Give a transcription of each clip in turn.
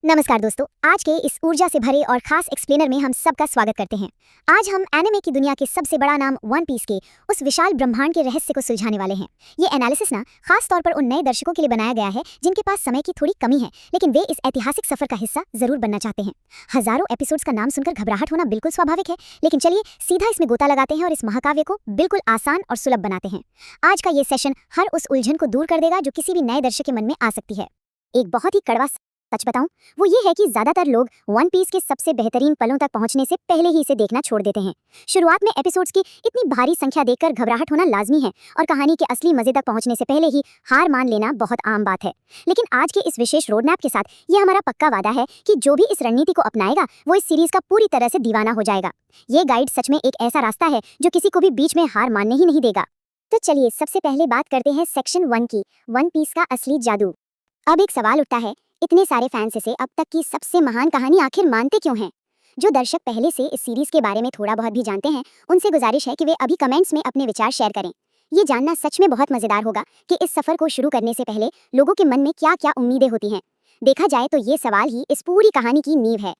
नमस्कार दोस्तों, आज के इस ऊर्जा से भरे और खास एक्सप्लेनर में हम सबका स्वागत करते हैं। आज हम एनिमे की दुनिया के सबसे बड़ा नाम वन पीस के उस विशाल ब्रह्मांड के रहस्य को सुलझाने वाले हैं। ये एनालिसिस ना खास तौर पर उन नए दर्शकों के लिए बनाया गया है जिनके पास समय की थोड़ी कमी है, लेकिन वे इस ऐतिहासिक सफर का हिस्सा जरूर बनना चाहते हैं। हजारों एपिसोड्स का नाम सुनकर घबराहट होना बिल्कुल स्वाभाविक है, लेकिन चलिए सीधा इसमें गोता लगाते हैं और इस महाकाव्य को बिल्कुल आसान और सुलभ बनाते हैं। आज का ये सेशन हर उस उलझन को दूर कर देगा जो किसी भी नए दर्शक के मन में आ सकती है। एक बहुत ही कड़वा सच बताऊं, वो ये है कि ज्यादातर लोग वन पीस के सबसे बेहतरीन पलों तक पहुंचने से पहले ही इसे देखना छोड़ देते हैं। शुरुआत में एपिसोड्स की इतनी भारी संख्या देखकर घबराहट होना लाजमी है और कहानी के असली मजे तक पहुंचने से पहले ही हार मान लेना बहुत आम बात है। लेकिन आज के इस विशेष रोड मैप के साथ ये हमारा पक्का वादा है कि जो भी इस रणनीति को अपनाएगा वो इस सीरीज का पूरी तरह से दीवाना हो जाएगा। ये गाइड सच में एक ऐसा रास्ता है जो किसी को भी बीच में हार मानने ही नहीं देगा। तो चलिए सबसे पहले बात करते हैं सेक्शन 1 की, वन पीस का असली जादू। अब एक सवाल उठता है, इतने सारे फैंस इसे अब तक की सबसे महान कहानी आखिर मानते क्यों हैं? जो दर्शक पहले से इस सीरीज के बारे में थोड़ा बहुत भी जानते हैं, उनसे गुजारिश है कि वे अभी कमेंट्स में अपने विचार शेयर करें। ये जानना सच में बहुत मजेदार होगा कि इस सफर को शुरू करने से पहले लोगों के मन में क्या क्या उम्मीदें होती हैं। देखा जाए तो ये सवाल ही इस पूरी कहानी की नींव है।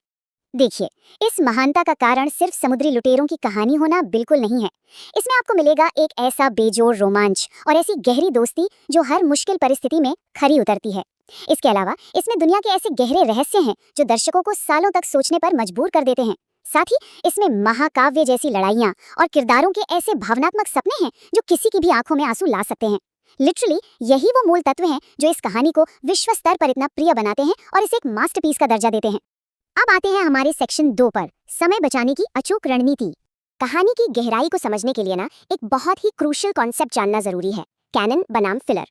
देखिए, इस महानता का कारण सिर्फ समुद्री लुटेरों की कहानी होना बिल्कुल नहीं है। इसमें आपको मिलेगा एक ऐसा बेजोड़ रोमांच और ऐसी गहरी दोस्ती जो हर मुश्किल परिस्थिति में खरी उतरती है। इसके अलावा इसमें दुनिया के ऐसे गहरे रहस्य हैं जो दर्शकों को सालों तक सोचने पर मजबूर कर देते हैं। साथ ही इसमें महाकाव्य जैसी लड़ाइयाँ और किरदारों के ऐसे भावनात्मक सपने हैं जो किसी की भी आंखों में आंसू ला सकते हैं। लिटरली यही वो मूल तत्व हैं जो इस कहानी को विश्व स्तर पर इतना प्रिय बनाते हैं और इसे एक मास्टरपीस का दर्जा देते हैं। अब आते हैं हमारे सेक्शन 2 पर, समय बचाने की अचूक रणनीति। कहानी की गहराई को समझने के लिए ना एक बहुत ही क्रूशियल कॉन्सेप्ट जानना जरूरी है, कैनन बनाम फिलर।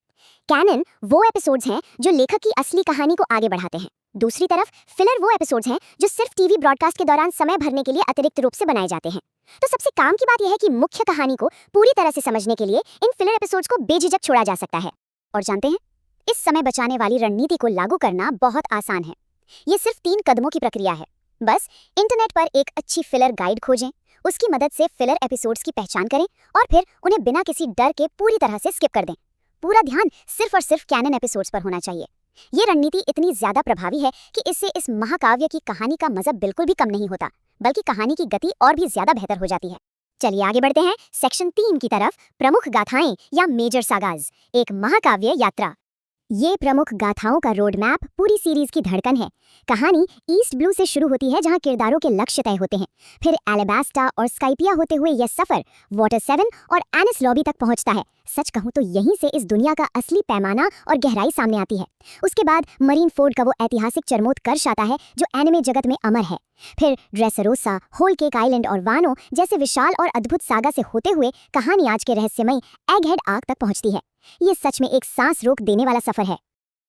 कैनन वो एपिसोड्स हैं जो लेखक की असली कहानी को आगे बढ़ाते हैं। दूसरी तरफ फिलर वो एपिसोड्स हैं जो सिर्फ टीवी ब्रॉडकास्ट के दौरान समय भरने के लिए अतिरिक्त रूप से बनाए जाते हैं। तो सबसे काम की बात यह है कि मुख्य कहानी को पूरी तरह से समझने के लिए इन फिलर एपिसोड्स को बेझिझक छोड़ा जा सकता है। और जानते हैं, इस समय बचाने वाली रणनीति को लागू करना बहुत आसान है। ये सिर्फ 3 कदमों की प्रक्रिया है। बस इंटरनेट पर एक अच्छी फिलर गाइड खोजें, उसकी मदद से फिलर एपिसोड्स की पहचान करें और फिर उन्हें बिना किसी डर के पूरी तरह से स्किप कर दें। पूरा ध्यान सिर्फ और सिर्फ कैनन एपिसोड्स पर होना चाहिए। ये रणनीति इतनी ज्यादा प्रभावी है कि इससे इस महाकाव्य की कहानी का मजा बिल्कुल भी कम नहीं होता, बल्कि कहानी की गति और भी ज्यादा बेहतर हो जाती है। चलिए आगे बढ़ते हैं सेक्शन 3 की तरफ, प्रमुख गाथाएं या मेजर सागाज, एक महाकाव्य यात्रा। ये प्रमुख गाथाओं का रोड मैप पूरी सीरीज की धड़कन है। कहानी ईस्ट ब्लू से शुरू होती है जहां किरदारों के लक्ष्य तय होते हैं। फिर एलेबास्टा और स्काइपिया होते हुए यह सफर वाटर 7 और एनिस लॉबी तक पहुंचता है। सच कहूं तो यहीं से इस दुनिया का असली पैमाना और गहराई सामने आती है। उसके बाद मरीन फोर्ड का वो ऐतिहासिक चरमोत्कर्ष आता है जो एनिमे जगत में अमर है। फिर ड्रेसरोसा, होल केक आइलैंड और वानो जैसे विशाल और अद्भुत सागा से होते हुए कहानी आज के रहस्यमयी एगहेड आर्क तक पहुंचती है। ये सच में एक सांस रोक देने वाला सफर है।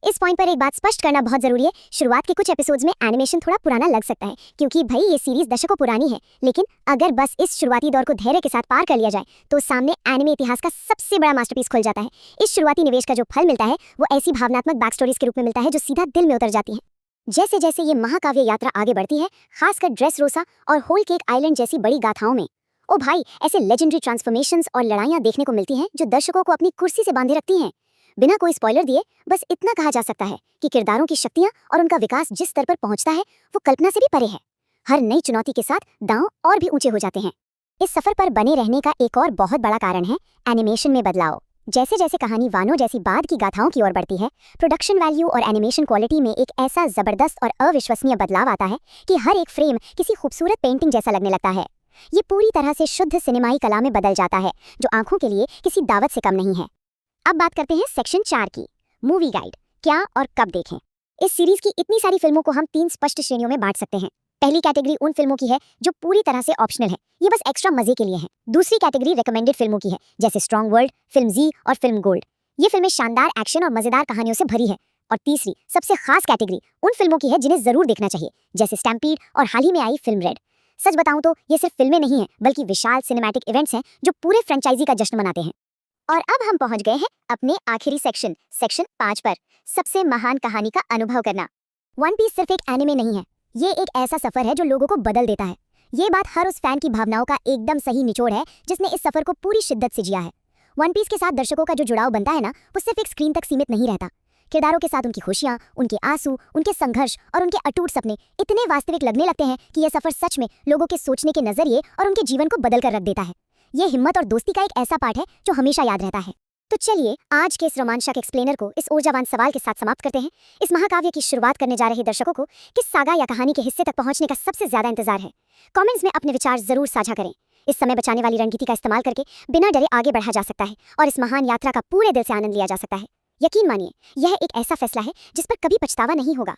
इस पॉइंट पर एक बात स्पष्ट करना बहुत जरूरी है, शुरुआत के कुछ एपिसोड्स में एनिमेशन थोड़ा पुराना लग सकता है क्योंकि भाई ये सीरीज दशकों पुरानी है, लेकिन अगर बस इस शुरुआती दौर को धैर्य के साथ पार कर लिया जाए तो सामने एनिमे इतिहास का सबसे बड़ा मास्टरपीस खुल जाता है। इस शुरुआती निवेश का जो फल मिलता है वो ऐसी भावनात्मक बैक स्टोरीज के रूप में मिलता है जो सीधा दिल में उतर जाती है। जैसे जैसे ये महाकाव्य यात्रा आगे बढ़ती है, खासकर ड्रेसरोसा और होल केक आइलैंड जैसी बड़ी गाथाओं में, ओ भाई, ऐसे लेजेंडरी ट्रांसफॉर्मेशंस और लड़ाइयां देखने को मिलती हैं जो दर्शकों को अपनी कुर्सी से बांधे रखती हैं। बिना कोई स्पॉइलर दिए बस इतना कहा जा सकता है कि किरदारों की शक्तियां और उनका विकास जिस स्तर पर पहुंचता है वो कल्पना से भी परे है। हर नई चुनौती के साथ दांव और भी ऊंचे हो जाते हैं। इस सफर पर बने रहने का एक और बहुत बड़ा कारण है एनिमेशन में बदलाव। जैसे जैसे कहानी वानो जैसी बाद की गाथाओं की ओर बढ़ती है, प्रोडक्शन वैल्यू और एनिमेशन क्वालिटी में एक ऐसा जबरदस्त और अविश्वसनीय बदलाव आता है कि हर एक फ्रेम किसी खूबसूरत पेंटिंग जैसा लगने लगता है। ये पूरी तरह से शुद्ध सिनेमाई कला में बदल जाता है जो आंखों के लिए किसी दावत से कम नहीं है। अब बात करते हैं सेक्शन 4 की, मूवी गाइड, क्या और कब देखें। इस सीरीज की इतनी सारी फिल्मों को हम 3 स्पष्ट श्रेणियों में बांट सकते हैं। पहली कैटेगरी उन फिल्मों की है जो पूरी तरह से ऑप्शनल है, ये बस एक्स्ट्रा मजे के लिए है। दूसरी कैटेगरी रिकमेंडेड फिल्मों की है, जैसे स्ट्रॉन्ग वर्ल्ड, फिल्म जी और फिल्म गोल्ड। ये फिल्में शानदार एक्शन और मजेदार कहानियों से भरी है। और तीसरी सबसे खास कैटेगरी उन फिल्मों की है जिन्हें जरूर देखना चाहिए, जैसे स्टैम्पीड और हाल ही में आई फिल्म रेड। सच बताऊं तो ये सिर्फ फिल्में नहीं हैं, बल्कि विशाल सिनेमैटिक इवेंट्स हैं जो पूरे फ्रेंचाइजी का जश्न मनाते हैं। और अब हम पहुंच गए हैं अपने आखिरी सेक्शन 5 पर, सबसे महान कहानी का अनुभव करना। वन पीस सिर्फ एक एनिमे नहीं है, ये एक ऐसा सफर है जो लोगों को बदल देता है। ये बात हर उस फैन की भावनाओं का एकदम सही निचोड़ है जिसने इस सफर को पूरी शिद्दत से जिया है। वन पीस के साथ दर्शकों का जो जुड़ाव बनता है ना, वो सिर्फ एक स्क्रीन तक सीमित नहीं रहता। किरदारों के साथ उनकी खुशियाँ, उनके आंसू, उनके संघर्ष और उनके अटूट सपने इतने वास्तविक लगने लगते हैं कि यह सफर सच में लोगों के सोचने के नजरिए और उनके जीवन को बदल कर रख देता है। यह हिम्मत और दोस्ती का एक ऐसा पाठ है जो हमेशा याद रहता है। तो चलिए आज के इस रोमांचक एक्सप्लेनर को इस ऊर्जावान सवाल के साथ समाप्त करते हैं। इस महाकाव्य की शुरुआत करने जा रहे दर्शकों को किस सागा या कहानी के हिस्से तक पहुंचने का सबसे ज्यादा इंतजार है? कमेंट्स में अपने विचार जरूर साझा करें। इस समय बचाने वाली रणनीति का इस्तेमाल करके बिना डरे आगे बढ़ा जा सकता है और इस महान यात्रा का पूरे दिल से आनंद लिया जा सकता है। यकीन मानिए, यह एक ऐसा फैसला है जिस पर कभी पछतावा नहीं होगा।